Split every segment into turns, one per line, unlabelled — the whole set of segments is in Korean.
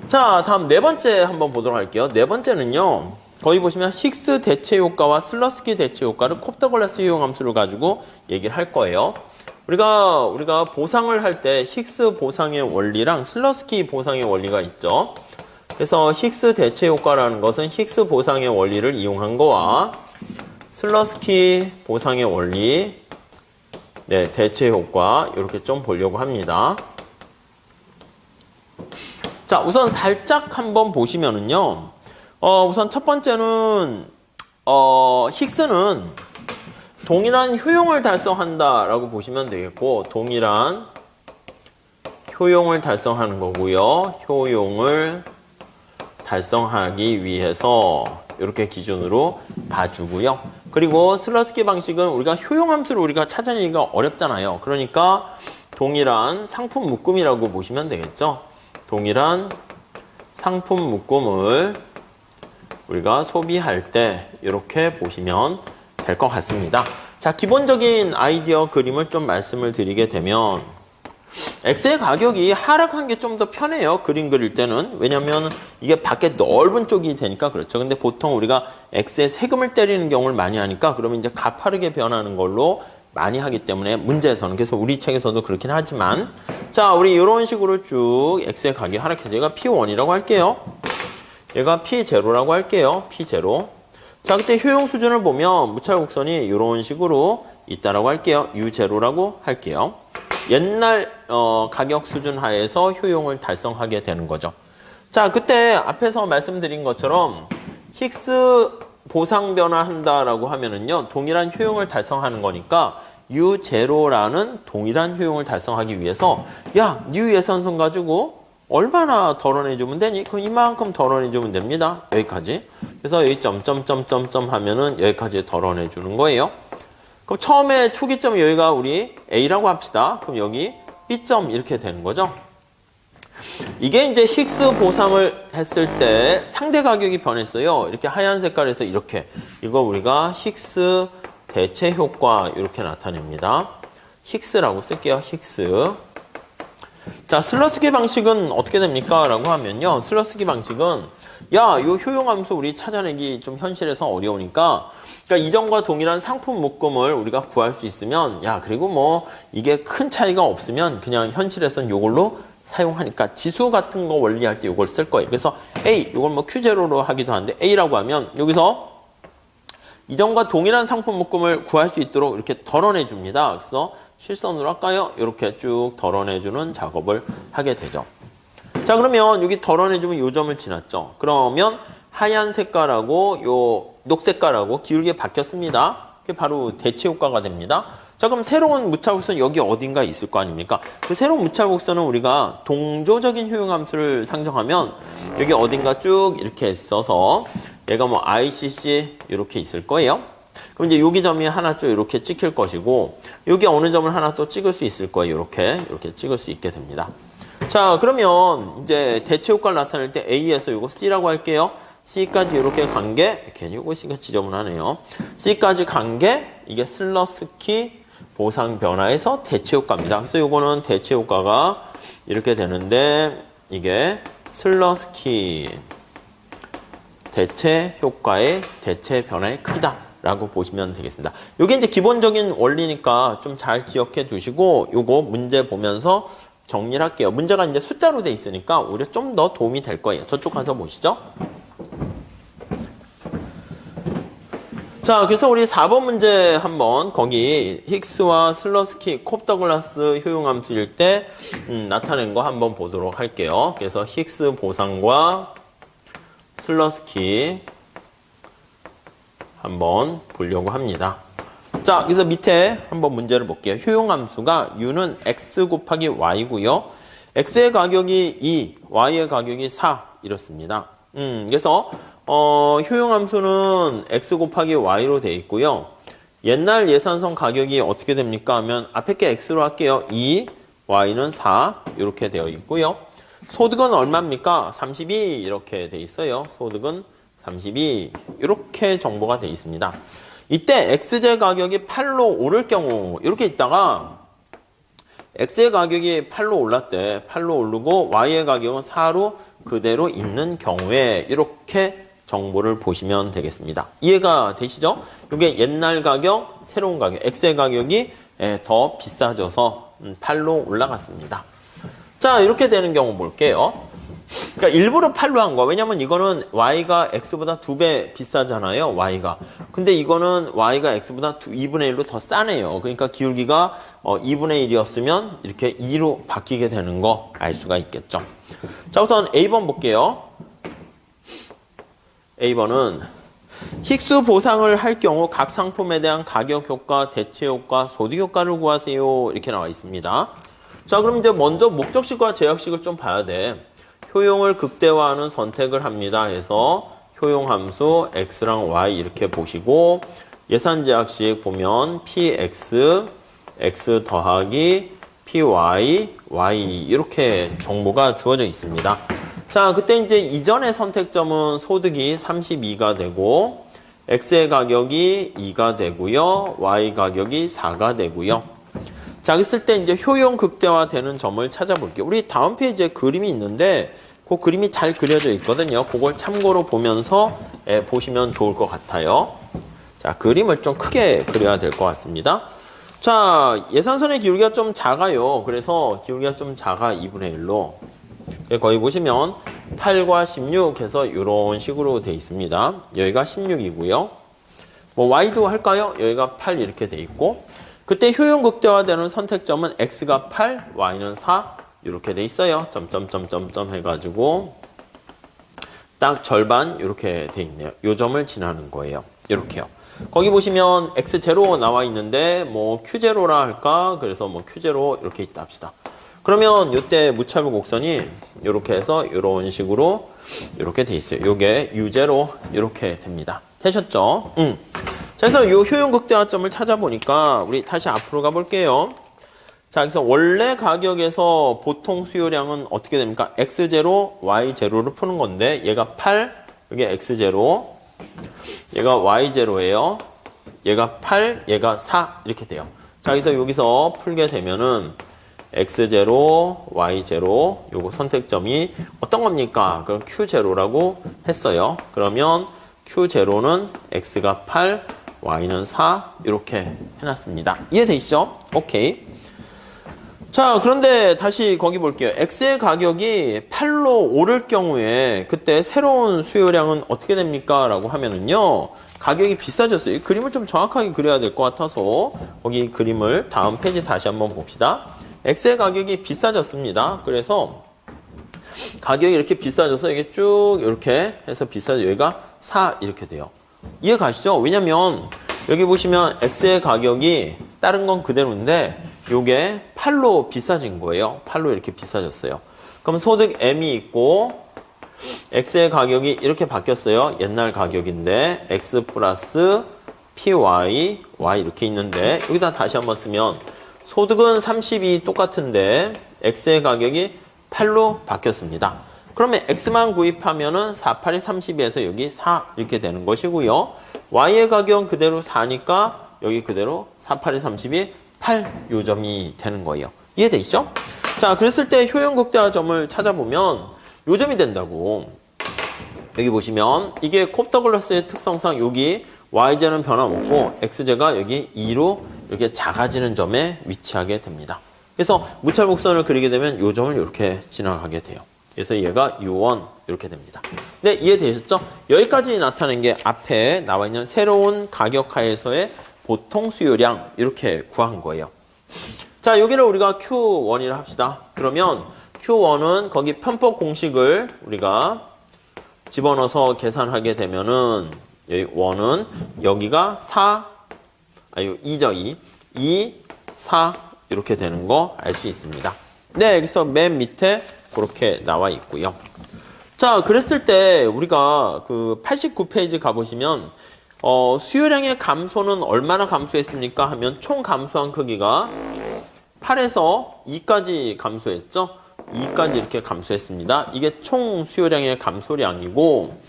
자, 다음 네 번째 한번 보도록 할게요. 네 번째는요. 거기 보시면 힉스 대체 효과와 슬러스키 대체 효과를 콥더글라스 효용 함수를 가지고 얘기를 할 거예요. 우리가 보상을 할 때 힉스 보상의 원리랑 슬러스키 보상의 원리가 있죠. 그래서 힉스 대체 효과라는 것은 힉스 보상의 원리를 이용한 거와 슬러스키 보상의 원리, 네, 대체 효과 이렇게 좀 보려고 합니다. 자, 우선 살짝 한번 보시면은요. 우선 첫 번째는 힉스는 동일한 효용을 달성한다라고 보시면 되겠고, 동일한 효용을 달성하는 거고요. 효용을 달성하기 위해서 이렇게 기준으로 봐주고요. 그리고 슬러스키 방식은 우리가 효용 함수를 우리가 찾아내기가 어렵잖아요. 그러니까 동일한 상품 묶음이라고 보시면 되겠죠. 동일한 상품 묶음을 우리가 소비할 때 이렇게 보시면 될 것 같습니다. 자, 기본적인 아이디어 그림을 좀 말씀을 드리게 되면 X의 가격이 하락한 게 좀 더 편해요. 그림 그릴 때는. 왜냐면 이게 밖에 넓은 쪽이 되니까 그렇죠. 근데 보통 우리가 X에 세금을 때리는 경우를 많이 하니까 그러면 이제 가파르게 변하는 걸로 많이 하기 때문에 문제에서는. 그래서 우리 책에서도 그렇긴 하지만 자, 우리 이런 식으로 쭉 X의 가격이 하락해서 얘가 P1이라고 할게요. 얘가 P0라고 할게요. P0. 자, 그때 효용 수준을 보면 무차곡선이 이런 식으로 있다라고 할게요. U0라고 할게요. 옛날 가격 수준 하에서 효용을 달성하게 되는 거죠. 자, 그때 앞에서 말씀드린 것처럼 힉스 보상 변화한다라고 하면은요, 동일한 효용을 달성하는 거니까 U0라는 동일한 효용을 달성하기 위해서 야, 뉴 예산선 가지고 얼마나 덜어내주면 되니? 그럼 이만큼 덜어내주면 됩니다. 여기까지. 그래서 여기 점점점점점 하면은 여기까지 덜어내주는 거예요. 그럼 처음에 초기점 여기가 우리 A라고 합시다. 그럼 여기 B점 이렇게 되는 거죠. 이게 이제 힉스 보상을 했을 때 상대 가격이 변했어요. 이렇게 하얀 색깔에서 이렇게. 이거 우리가 힉스 대체 효과 이렇게 나타냅니다. 힉스라고 쓸게요. 힉스. 자, 슬러스키 방식은 어떻게 됩니까? 라고 하면요. 슬러스키 방식은 야, 요 효용함수 우리 찾아내기 좀 현실에서 어려우니까 그러니까 이전과 동일한 상품 묶음을 우리가 구할 수 있으면 야, 그리고 뭐 이게 큰 차이가 없으면 그냥 현실에서는 요걸로 사용하니까 지수 같은 거 원리할 때 요걸 쓸 거예요. 그래서 A, 요걸 뭐 Q0로 하기도 하는데 A라고 하면 여기서 이전과 동일한 상품 묶음을 구할 수 있도록 이렇게 덜어내 줍니다. 그래서 실선으로 할까요? 이렇게 쭉 덜어내주는 작업을 하게 되죠. 자, 그러면 여기 덜어내주면 요 점을 지났죠. 그러면 하얀 색깔하고 요 녹색깔하고 기울게 바뀌었습니다. 그게 바로 대체 효과가 됩니다. 자, 그럼 새로운 무차곡선 여기 어딘가 있을 거 아닙니까? 그 새로운 무차곡선은 우리가 동조적인 효용함수를 상정하면 여기 어딘가 쭉 이렇게 있어서 얘가 뭐 ICC 이렇게 있을 거예요. 그럼 이제 여기 점이 하나 쭉 이렇게 찍힐 것이고 여기 어느 점을 하나 또 찍을 수 있을 거예요. 이렇게 찍을 수 있게 됩니다. 자, 그러면 이제 대체 효과를 나타낼 때 A에서 이거 C라고 할게요. C까지 이렇게 간 게 괜히 이거 C가 지저분하네요. C까지 간 게 이게 슬러스키 보상 변화에서 대체 효과입니다. 그래서 이거는 대체 효과가 이렇게 되는데 이게 슬러스키 대체 효과의 대체 변화의 크기다. 라고 보시면 되겠습니다. 이게 이제 기본적인 원리니까 좀 잘 기억해 두시고 요거 문제 보면서 정리를 할게요. 문제가 이제 숫자로 돼 있으니까 오히려 좀 더 도움이 될 거예요. 저쪽 가서 보시죠. 자, 그래서 우리 4번 문제 한번 거기 힉스와 슬러스키 콥더글라스 효용함수일 때 나타낸 거 한번 보도록 할게요. 그래서 힉스 보상과 슬러스키 한번 보려고 합니다. 자, 그래서 밑에 한번 문제를 볼게요. 효용함수가 U는 X 곱하기 Y고요. X의 가격이 2, Y의 가격이 4 이렇습니다. 그래서 효용함수는 X 곱하기 Y로 되어 있고요. 옛날 예산선 가격이 어떻게 됩니까? 하면 앞에 게 X로 할게요. 2, Y는 4 이렇게 되어 있고요. 소득은 얼마입니까? 32 이렇게 되어 있어요. 소득은 32 이렇게 정보가 되어 있습니다. 이때 XJ 가격이 8로 오를 경우 이렇게 있다가 X의 가격이 8로 올랐대. 8로 오르고 Y의 가격은 4로 그대로 있는 경우에 이렇게 정보를 보시면 되겠습니다. 이해가 되시죠? 이게 옛날 가격, 새로운 가격, X의 가격이 더 비싸져서 8로 올라갔습니다. 자, 이렇게 되는 경우 볼게요. 그러니까 일부러 8로 한 거. 왜냐면 이거는 Y가 X보다 2배 비싸잖아요. Y가. 근데 이거는 Y가 X보다 2분의 1로 더 싸네요. 그러니까 기울기가 2분의 1이었으면 이렇게 2로 바뀌게 되는 거 알 수가 있겠죠. 자, 우선 A번 볼게요. A번은 힉스 보상을 할 경우 각 상품에 대한 가격 효과, 대체 효과, 소득 효과를 구하세요. 이렇게 나와 있습니다. 자, 그럼 이제 먼저 목적식과 제약식을 좀 봐야 돼. 효용을 극대화하는 선택을 합니다. 해서 효용함수 x랑 y 이렇게 보시고 예산제약식 보면 px, x 더하기 py, y 이렇게 정보가 주어져 있습니다. 자, 그때 이제 이전의 선택점은 소득이 32가 되고 x의 가격이 2가 되고요. y 가격이 4가 되고요. 자, 있을 때 이제 효용 극대화 되는 점을 찾아볼게요. 우리 다음 페이지에 그림이 있는데 그 그림이 잘 그려져 있거든요. 그걸 참고로 보면서 보시면 좋을 것 같아요. 자, 그림을 좀 크게 그려야 될 것 같습니다. 자, 예산선의 기울기가 좀 작아요. 그래서 기울기가 좀 작아 2분의 1로. 거기 보시면 8과 16 해서 이런 식으로 돼 있습니다. 여기가 16이고요. 뭐 y도 할까요? 여기가 8 이렇게 돼 있고 그때 효용 극대화되는 선택점은 x가 8, y는 4 이렇게 돼 있어요. 점점점점점 해가지고 딱 절반 이렇게 돼 있네요. 요 점을 지나는 거예요. 이렇게요. 거기 보시면 x0 나와 있는데 뭐 q0라 할까? 그래서 뭐 q0 이렇게 있다 합시다. 그러면 이때 무차별 곡선이 이렇게 해서 이런 식으로 이렇게 돼 있어요. 요게 u0 이렇게 됩니다. 되셨죠? 자, 그래서 이 효용 극대화점을 찾아보니까 우리 다시 앞으로 가볼게요. 자, 그래서 원래 가격에서 보통 수요량은 어떻게 됩니까? x0, y0를 푸는 건데 얘가 8, 이게 x0, 얘가 y0예요. 얘가 8, 얘가 4 이렇게 돼요. 자, 그래서 여기서 풀게 되면은 x0, y0 요거 선택점이 어떤 겁니까? 그럼 q0라고 했어요. 그러면 q0는 x가 8, y는 4 이렇게 해놨습니다. 이해되시죠? 오케이. 자, 그런데 다시 거기 볼게요. x의 가격이 8로 오를 경우에 그때 새로운 수요량은 어떻게 됩니까? 라고 하면은요. 가격이 비싸졌어요. 이 그림을 좀 정확하게 그려야 될 것 같아서 거기 그림을 다음 페이지 다시 한번 봅시다. x의 가격이 비싸졌습니다. 그래서 가격이 이렇게 비싸져서 이게 쭉 이렇게 해서 비싸져 여기가 4 이렇게 돼요. 이해 가시죠? 왜냐면 여기 보시면 x의 가격이 다른 건 그대로인데 요게 8로 비싸진 거예요. 8로 이렇게 비싸졌어요. 그럼 소득 m이 있고 x의 가격이 이렇게 바뀌었어요. 옛날 가격인데 x 플러스 py, y 이렇게 있는데 여기다 다시 한번 쓰면 소득은 30이 똑같은데 x의 가격이 8로 바뀌었습니다. 그러면 x만 구입하면은 4, 8이 32에서 여기 4 이렇게 되는 것이고요. y의 가격은 그대로 4니까 여기 그대로 4, 8이 32, 8 요점이 되는 거예요. 이해되시죠? 자, 그랬을 때 효용 극대화 점을 찾아보면 요점이 된다고. 여기 보시면 이게 콥더글라스의 특성상 여기 y제는 변함없고 x제가 여기 2로 이렇게 작아지는 점에 위치하게 됩니다. 그래서 무차별곡선을 그리게 되면 요 점을 이렇게 지나가게 돼요. 그래서 얘가 U1 이렇게 됩니다. 네, 이해되셨죠? 여기까지 나타낸 게 앞에 나와 있는 새로운 가격하에서의 보통 수요량 이렇게 구한 거예요. 자, 여기를 우리가 Q1이라 합시다. 그러면 Q1은 거기 편법 공식을 우리가 집어넣어서 계산하게 되면은 여기 1은 여기가 4, 2죠, 2, 4 이렇게 되는 거 알 수 있습니다. 네, 여기서 맨 밑에 그렇게 나와 있고요. 자, 그랬을 때 우리가 그 89페이지 가보시면 수요량의 감소는 얼마나 감소했습니까? 하면 총 감소한 크기가 8에서 2까지 감소했죠? 2까지 이렇게 감소했습니다. 이게 총 수요량의 감소량이고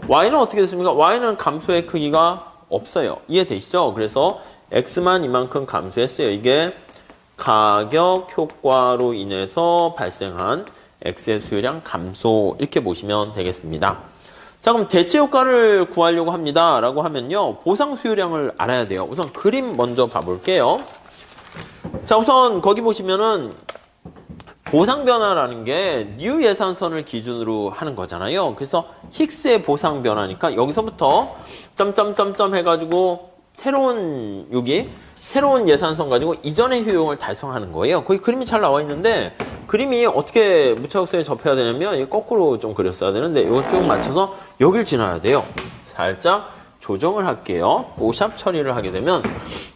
Y는 어떻게 됐습니까? Y는 감소의 크기가 없어요. 이해되시죠? 그래서 X만 이만큼 감소했어요. 이게 가격 효과로 인해서 발생한 X의 수요량 감소 이렇게 보시면 되겠습니다. 자, 그럼 대체 효과를 구하려고 합니다 라고 하면요, 보상 수요량을 알아야 돼요. 우선 그림 먼저 봐볼게요. 자, 우선 거기 보시면은 보상 변화라는 게 뉴 예산선을 기준으로 하는 거잖아요. 그래서 힉스의 보상 변화니까 여기서부터 점점점점 해가지고 새로운 예산선 가지고 이전의 효용을 달성하는 거예요. 거기 그림이 잘 나와 있는데, 그림이 어떻게 무차곡선에 접해야 되냐면 거꾸로 좀 그렸어야 되는데 이거 쭉 맞춰서 여길 지나야 돼요. 살짝 조정을 할게요. 오샵 처리를 하게 되면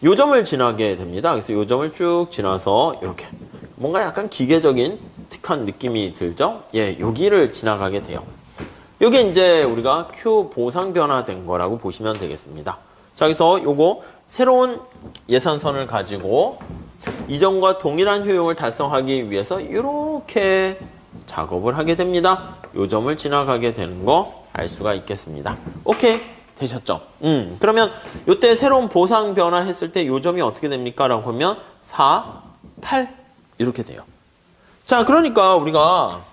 요 점을 지나게 됩니다. 그래서 요 점을 쭉 지나서 이렇게 뭔가 약간 기계적인 틱한 느낌이 들죠? 예, 여기를 지나가게 돼요. 이게 이제 우리가 Q 보상 변화된 거라고 보시면 되겠습니다. 자, 그래서 요거 새로운 예산선을 가지고 이전과 동일한 효용을 달성하기 위해서 이렇게 작업을 하게 됩니다. 요 점을 지나가게 되는 거 알 수가 있겠습니다. 오케이, 되셨죠? 그러면 요때 새로운 보상 변화 했을 때 요 점이 어떻게 됩니까? 라고 하면 4, 8 이렇게 돼요. 자, 그러니까 우리가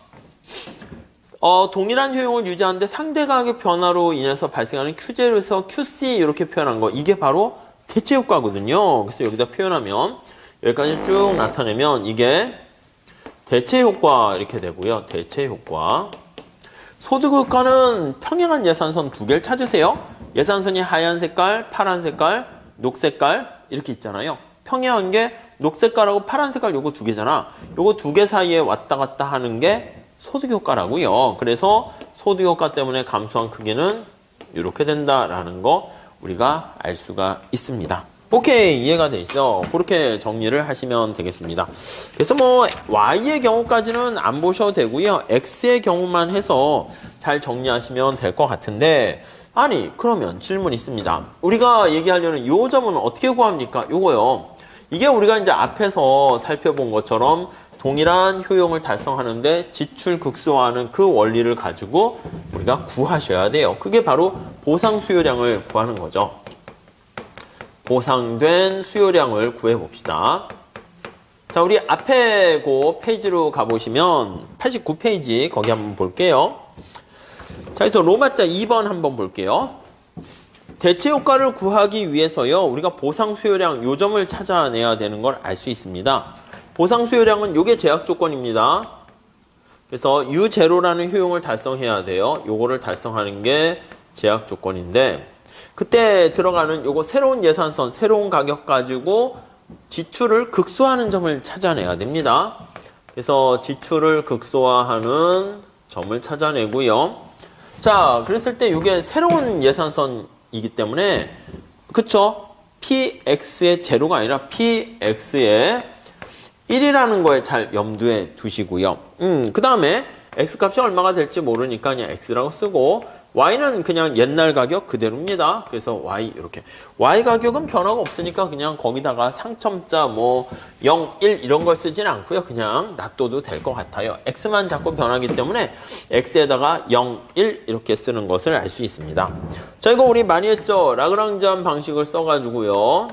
동일한 효용을 유지하는데 상대 가격 변화로 인해서 발생하는 Q0에서 QC 이렇게 표현한 거, 이게 바로 대체 효과거든요. 그래서 여기다 표현하면 여기까지 쭉 나타내면 이게 대체 효과 이렇게 되고요. 대체 효과. 소득 효과는 평행한 예산선 두 개를 찾으세요. 예산선이 하얀 색깔, 파란 색깔, 녹색깔 이렇게 있잖아요. 평행한 게 녹색깔하고 파란 색깔 요거 두 개잖아. 요거 두 개 사이에 왔다 갔다 하는 게 소득 효과라고요. 그래서 소득 효과 때문에 감소한 크기는 이렇게 된다라는 거 우리가 알 수가 있습니다. 오케이, 이해가 돼 있어. 그렇게 정리를 하시면 되겠습니다. 그래서 뭐 Y의 경우까지는 안 보셔도 되고요. X의 경우만 해서 잘 정리하시면 될 것 같은데, 아니 그러면 질문 있습니다. 우리가 얘기하려는 요 점은 어떻게 구합니까? 요거요. 이게 우리가 이제 앞에서 살펴본 것처럼 동일한 효용을 달성하는데 지출 극소화하는 그 원리를 가지고 우리가 구하셔야 돼요. 그게 바로 보상 수요량을 구하는 거죠. 보상된 수요량을 구해봅시다. 자, 우리 앞에 그 페이지로 가보시면 89페이지 거기 한번 볼게요. 자, 그래서 로마자 2번 한번 볼게요. 대체 효과를 구하기 위해서요, 우리가 보상 수요량 요 점을 찾아내야 되는 걸 알 수 있습니다. 보상 수요량은 요게 제약 조건입니다. 그래서 U0라는 효용을 달성해야 돼요. 요거를 달성하는 게 제약 조건인데, 그때 들어가는 요거 새로운 예산선, 새로운 가격 가지고 지출을 극소화하는 점을 찾아내야 됩니다. 그래서 지출을 극소화하는 점을 찾아내고요. 자, 그랬을 때 요게 새로운 예산선이기 때문에, 그쵸? PX의 제로가 아니라 PX의 1이라는 거에 잘 염두에 두시고요. 그 다음에 X값이 얼마가 될지 모르니까 그냥 X라고 쓰고, Y는 그냥 옛날 가격 그대로입니다. 그래서 Y 이렇게. Y 가격은 변화가 없으니까 그냥 거기다가 상첨자 뭐 0, 1 이런 걸 쓰진 않고요. 그냥 놔둬도 될 것 같아요. X만 자꾸 변하기 때문에 X에다가 0, 1 이렇게 쓰는 것을 알 수 있습니다. 자, 이거 우리 많이 했죠? 라그랑지안 방식을 써가지고요.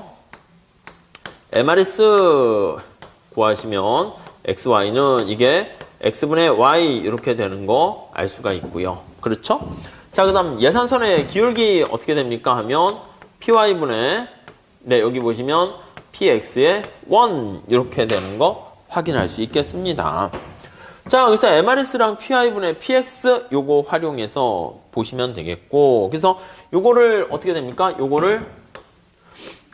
MRS 구하시면 XY는 이게 X분의 Y 이렇게 되는 거 알 수가 있고요. 그렇죠? 자, 그 다음 예산선의 기울기 어떻게 됩니까 하면 PY분의, 네, 여기 보시면 PX의 1 이렇게 되는 거 확인할 수 있겠습니다. 자, 그래서 MRS랑 PY분의 PX 요거 활용해서 보시면 되겠고, 그래서 요거를 어떻게 됩니까? 요거를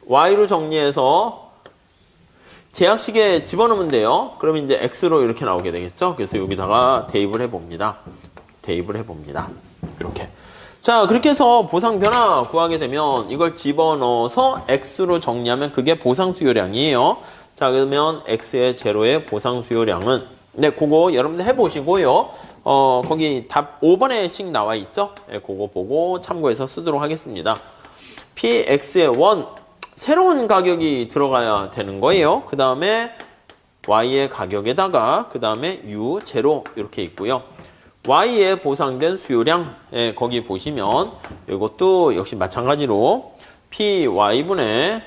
Y로 정리해서 제약식에 집어넣으면 돼요. 그럼 이제 X로 이렇게 나오게 되겠죠? 그래서 여기다가 대입을 해봅니다. 이렇게. 자, 그렇게 해서 보상 변화 구하게 되면 이걸 집어넣어서 X로 정리하면 그게 보상 수요량이에요. 자, 그러면 X의 제로의 보상 수요량은, 네, 그거 여러분들 해보시고요. 거기 답 5번에 식 나와 있죠? 네, 그거 보고 참고해서 쓰도록 하겠습니다. PX의 1, 새로운 가격이 들어가야 되는 거예요. 그 다음에 Y의 가격에다가, 그 다음에 U0 이렇게 있고요. Y의 보상된 수요량, 예, 거기 보시면 이것도 역시 마찬가지로 PY분의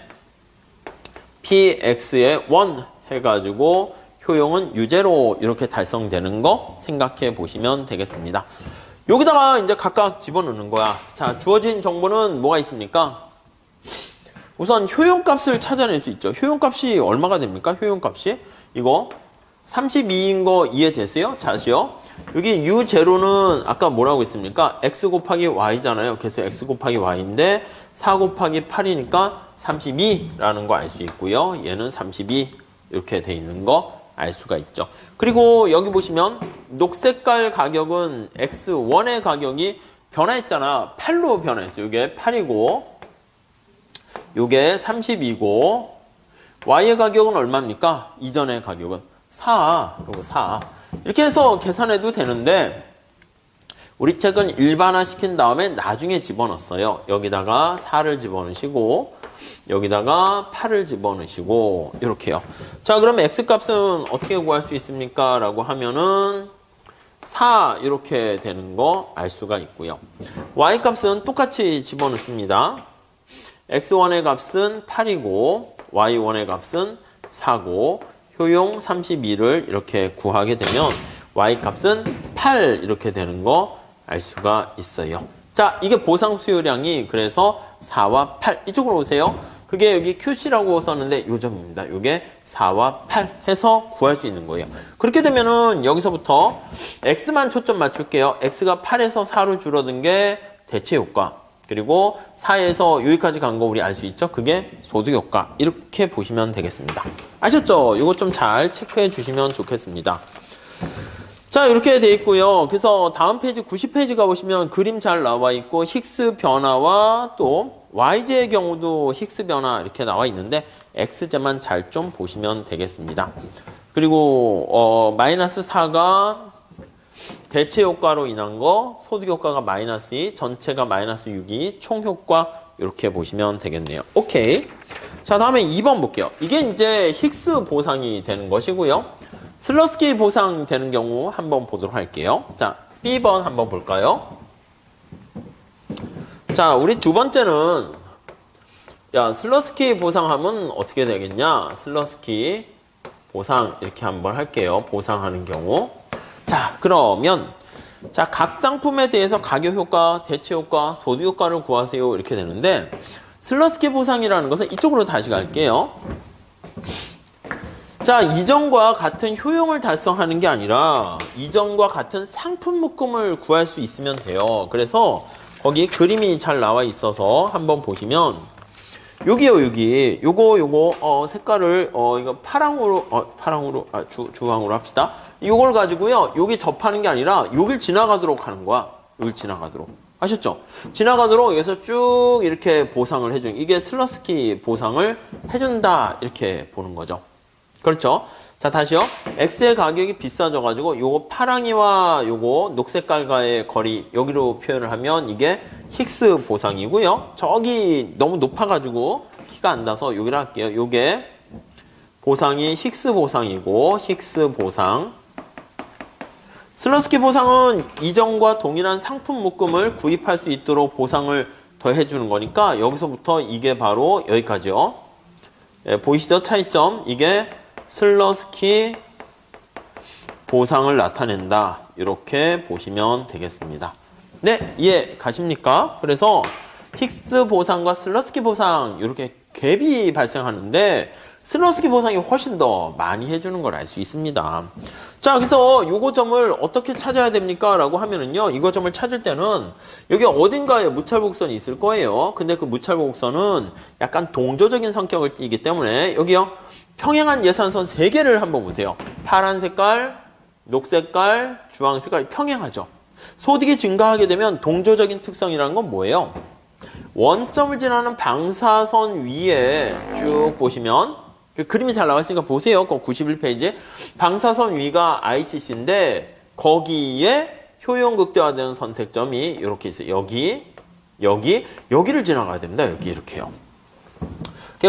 PX의 1 해가지고 효용은 유제로 이렇게 달성되는 거 생각해 보시면 되겠습니다. 여기다가 이제 각각 집어넣는 거야. 자, 주어진 정보는 뭐가 있습니까? 우선 효용값을 찾아낼 수 있죠. 효용값이 얼마가 됩니까? 효용값이 이거 32인 거 이해되세요? 자시요. 여기 U0는 아까 뭐라고 했습니까? X 곱하기 Y잖아요. 그래서 X 곱하기 Y인데 4 곱하기 8이니까 32라는 거 알 수 있고요. 얘는 32 이렇게 돼 있는 거 알 수가 있죠. 그리고 여기 보시면 녹색깔 가격은 X1의 가격이 변화했잖아. 8로 변화했어요. 이게 8이고 이게 32고 Y의 가격은 얼마입니까? 이전의 가격은 4. 그리고 4. 이렇게 해서 계산해도 되는데 우리 책은 일반화 시킨 다음에 나중에 집어넣었어요. 여기다가 4를 집어넣으시고 여기다가 8을 집어넣으시고 이렇게요. 자, 그럼 X값은 어떻게 구할 수 있습니까? 라고 하면은 4 이렇게 되는 거 알 수가 있고요. Y값은 똑같이 집어넣습니다. X1의 값은 8이고 Y1의 값은 4고 효용 32를 이렇게 구하게 되면 Y값은 8 이렇게 되는 거 알 수가 있어요. 자, 이게 보상 수요량이 그래서 4와 8 이쪽으로 오세요. 그게 여기 QC라고 썼는데 요 점입니다. 요게 4와 8 해서 구할 수 있는 거예요. 그렇게 되면은 여기서부터 X만 초점 맞출게요. X가 8에서 4로 줄어든 게 대체 효과. 그리고 4에서 여기까지 간 거 우리 알 수 있죠? 그게 소득 효과. 이렇게 보시면 되겠습니다. 아셨죠? 이거 좀 잘 체크해 주시면 좋겠습니다. 자, 이렇게 돼 있고요. 그래서 다음 페이지 90페이지 가보시면 그림 잘 나와 있고 히그스 변화와 또 Y제의 경우도 히그스 변화 이렇게 나와 있는데 X제만 잘 좀 보시면 되겠습니다. 그리고 마이너스 4가 대체 효과로 인한 거, 소득 효과가 마이너스 2, 전체가 마이너스 6이 총 효과 이렇게 보시면 되겠네요. 오케이. 자, 다음에 2번 볼게요. 이게 이제 히그스 보상이 되는 것이고요. 슬러스키 보상 되는 경우 한번 보도록 할게요. 자, B번 한번 볼까요? 자, 우리 두 번째는 야, 슬러스키 보상하면 어떻게 되겠냐? 슬러스키 보상 이렇게 한번 할게요. 보상하는 경우. 자, 그러면 자, 각 상품에 대해서 가격 효과, 대체 효과, 소득 효과를 구하세요. 이렇게 되는데 슬러스키 보상이라는 것은 이쪽으로 다시 갈게요. 자, 이전과 같은 효용을 달성하는 게 아니라 이전과 같은 상품 묶음을 구할 수 있으면 돼요. 그래서 거기 그림이 잘 나와 있어서 한번 보시면 여기요, 여기 요거 색깔을 이거 파랑으로 주황으로 합시다. 요걸 가지고요, 여기 접하는 게 아니라 여길 지나가도록 하는 거야. 여길 지나가도록. 아셨죠? 지나가도록 여기서 쭉 이렇게 보상을 해주는, 이게 슬러스키 보상을 해준다 이렇게 보는 거죠. 그렇죠? 자, 다시요. X의 가격이 비싸져가지고 요거 파랑이와 요거 녹색깔과의 거리 여기로 표현을 하면 이게 히그스 보상이고요. 저기 너무 높아가지고 키가 안 닿아서 여기로 할게요. 요게 보상이 히그스 보상이고 히그스 보상. 슬러스키 보상은 이전과 동일한 상품 묶음을 구입할 수 있도록 보상을 더해주는 거니까 여기서부터 이게 바로 여기까지요. 예, 보이시죠? 차이점. 이게 슬러스키 보상을 나타낸다. 이렇게 보시면 되겠습니다. 네, 이해 가십니까? 그래서 히그스 보상과 슬러스키 보상 이렇게 갭이 발생하는데 슬러스키 보상이 훨씬 더 많이 해주는 걸 알 수 있습니다. 자, 그래서 요거 점을 어떻게 찾아야 됩니까? 라고 하면은요, 이거 점을 찾을 때는 여기 어딘가에 무찰복선이 있을 거예요. 근데 그 무찰복선은 약간 동조적인 성격을 띠기 때문에 여기요, 평행한 예산선 3개를 한번 보세요. 파란 색깔, 녹색깔, 주황 색깔 평행하죠. 소득이 증가하게 되면 동조적인 특성이라는 건 뭐예요? 원점을 지나는 방사선 위에 쭉 보시면 그 그림이 잘 나와 있으니까 보세요. 91페이지. 방사선 위가 ICC인데 거기에 효용 극대화되는 선택점이 이렇게 있어요. 여기를 지나가야 됩니다. 여기 이렇게요.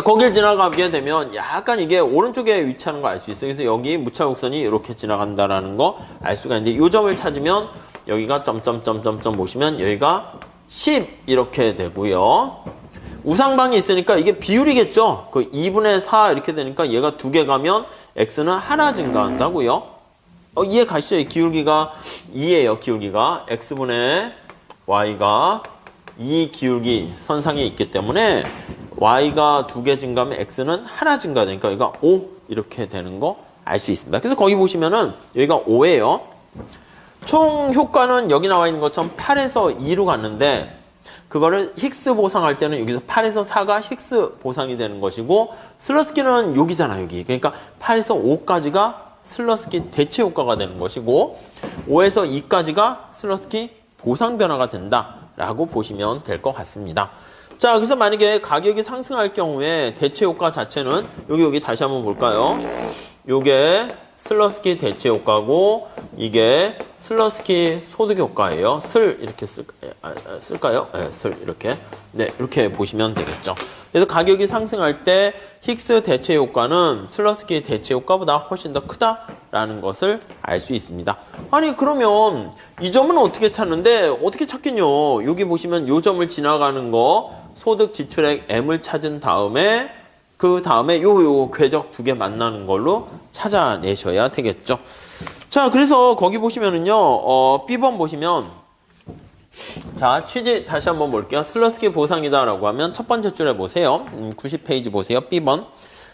거길 지나가게 되면 약간 이게 오른쪽에 위치하는 걸 알 수 있어요. 그래서 여기 무차곡선이 이렇게 지나간다라는 거 알 수가 있는데 이 점을 찾으면 여기가 점점점점점 보시면 여기가 10 이렇게 되고요. 우상방이 있으니까 이게 비율이겠죠. 그 2분의 4 이렇게 되니까 얘가 2개 가면 x는 하나 증가한다고요. 이해 가시죠? 이 기울기가 2예요. 기울기가 x분의 y가 2 기울기 선상에 있기 때문에 y가 2개 증가하면 x는 하나 증가되니까 여기가 5 이렇게 되는 거 알 수 있습니다. 그래서 거기 보시면은 여기가 5예요. 총 효과는 여기 나와 있는 것처럼 8에서 2로 갔는데 그거를 힉스 보상할 때는 여기서 8에서 4가 힉스 보상이 되는 것이고 슬러스키는 여기잖아 여기. 그러니까 8에서 5까지가 슬러스키 대체 효과가 되는 것이고 5에서 2까지가 슬러스키 보상 변화가 된다라고 보시면 될 것 같습니다. 자, 그래서 만약에 가격이 상승할 경우에 대체 효과 자체는 여기 다시 한번 볼까요? 요게 슬러스키 대체 효과고 이게 슬러스키 소득 효과예요. 슬 이렇게 쓸까요? 네, 슬 이렇게. 네, 이렇게 보시면 되겠죠. 그래서 가격이 상승할 때 힉스 대체 효과는 슬러스키 대체 효과보다 훨씬 더 크다라는 것을 알 수 있습니다. 아니 그러면 이 점은 어떻게 찾는데 어떻게 찾겠뇨? 여기 보시면 요 점을 지나가는 거 소득 지출액 M을 찾은 다음에 그 다음에 요 궤적 2개 만나는 걸로 찾아내셔야 되겠죠. 자, 그래서 거기 보시면은요, B번 보시면, 자, 취지 다시 한번 볼게요. 슬러스키 보상이다라고 하면 첫 번째 줄에 보세요. 90페이지 보세요. B번.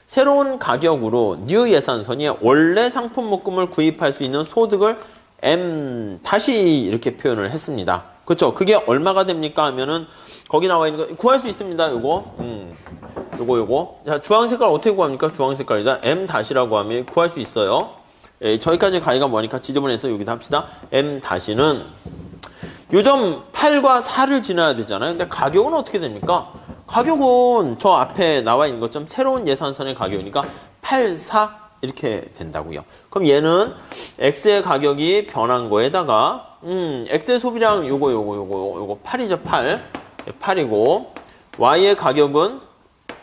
새로운 가격으로 뉴 예산선이 원래 상품 묶음을 구입할 수 있는 소득을 M 다시 이렇게 표현을 했습니다. 그렇죠? 그게 얼마가 됩니까? 하면은 거기 나와 있는 거 구할 수 있습니다. 요거. 자, 주황 색깔 어떻게 구합니까? 주황 색깔이다. M 다시라고 하면 구할 수 있어요. 저기까지 가기가 뭐니까 지저분해서 여기다 합시다. M 다시는 요점 8과 4를 지나야 되잖아요. 근데 가격은 어떻게 됩니까? 가격은 저 앞에 나와 있는 것처럼 새로운 예산선의 가격이니까 8, 4 이렇게 된다고요. 그럼 얘는 X의 가격이 변한 거에다가 X의 소비량 요거 8이죠. 8이고 Y의 가격은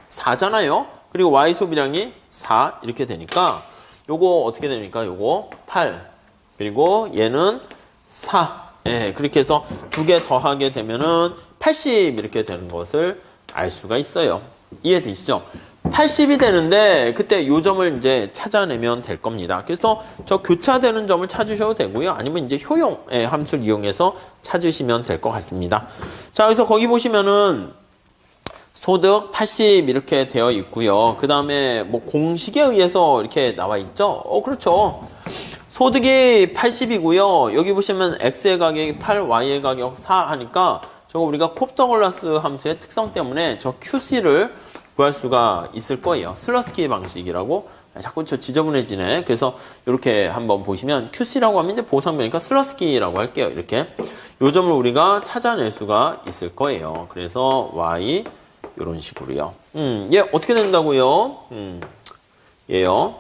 4잖아요. 그리고 Y 소비량이 4 이렇게 되니까 요거 어떻게 됩니까? 요거 8 그리고 얘는 4 그렇게 해서 2개 더하게 되면은 80 이렇게 되는 것을 알 수가 있어요. 이해되시죠? 80이 되는데 그때 요 점을 이제 찾아내면 될 겁니다. 그래서 저 교차되는 점을 찾으셔도 되고요. 아니면 이제 효용의 함수를 이용해서 찾으시면 될 것 같습니다. 자, 그래서 거기 보시면은 소득 80 이렇게 되어 있고요. 그 다음에 뭐 공식에 의해서 이렇게 나와 있죠? 그렇죠. 소득이 80이고요. 여기 보시면 X의 가격이 8, Y의 가격 4 하니까 저거 우리가 콥더글라스 함수의 특성 때문에 저 QC를 구할 수가 있을 거예요. 슬러스키 방식이라고. 자꾸 저 지저분해지네. 그래서 이렇게 한번 보시면 QC라고 하면 이제 보상변이니까 슬러스키라고 할게요. 이렇게. 요 점을 우리가 찾아낼 수가 있을 거예요. 그래서 Y 이런 식으로요. 얘 어떻게 된다고요? 얘요.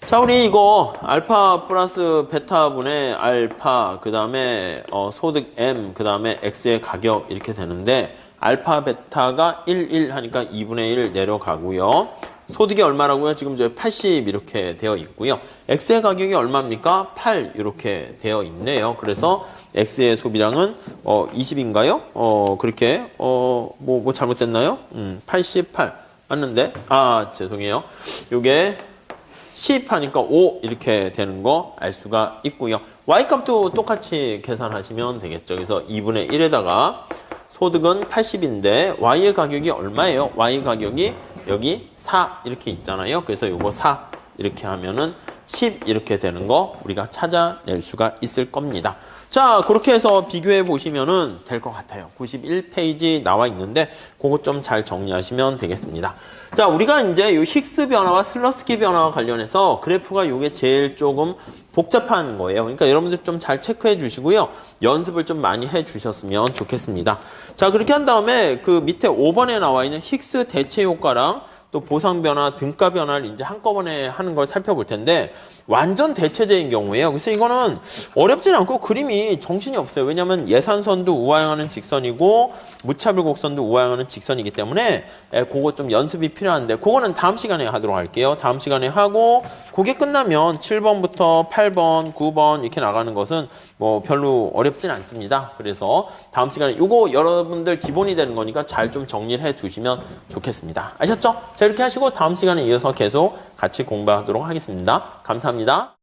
자, 우리 이거 알파 플러스 베타분의 알파 그 다음에 소득 M 그 다음에 X의 가격 이렇게 되는데 알파 베타가 1, 1 하니까 2분의 1 내려가고요. 소득이 얼마라고요? 지금 저 80 이렇게 되어 있고요. X의 가격이 얼마입니까? 8 이렇게 되어 있네요. 그래서 X의 소비량은 20인가요? 그렇게 뭐 잘못됐나요? 88 맞는데? 죄송해요. 요게 10 하니까 5 이렇게 되는 거 알 수가 있고요. Y값도 똑같이 계산하시면 되겠죠. 그래서 2분의 1에다가 소득은 80인데 Y의 가격이 얼마예요? Y 가격이 여기 4 이렇게 있잖아요. 그래서 요거 4 이렇게 하면은 10 이렇게 되는 거 우리가 찾아낼 수가 있을 겁니다. 자, 그렇게 해서 비교해 보시면은 될 것 같아요. 91페이지 나와 있는데 그거 좀 잘 정리하시면 되겠습니다. 자, 우리가 이제 요 힉스 변화와 슬러스키 변화와 관련해서 그래프가 요게 제일 조금 복잡한 거예요. 그러니까 여러분들 좀 잘 체크해 주시고요. 연습을 좀 많이 해 주셨으면 좋겠습니다. 자, 그렇게 한 다음에 그 밑에 5번에 나와 있는 힉스 대체 효과랑 또 보상 변화, 등가 변화를 이제 한꺼번에 하는 걸 살펴볼 텐데 완전 대체제인 경우에요. 그래서 이거는 어렵진 않고 그림이 정신이 없어요. 왜냐하면 예산선도 우하향하는 직선이고 무차별 곡선도 우하향하는 직선이기 때문에 그거 좀 연습이 필요한데 그거는 다음 시간에 하도록 할게요. 다음 시간에 하고 그게 끝나면 7번부터 8번, 9번 이렇게 나가는 것은 뭐 별로 어렵진 않습니다. 그래서 다음 시간에 이거 여러분들 기본이 되는 거니까 잘 좀 정리를 해 두시면 좋겠습니다. 아셨죠? 자, 이렇게 하시고 다음 시간에 이어서 계속 같이 공부하도록 하겠습니다. 감사합니다.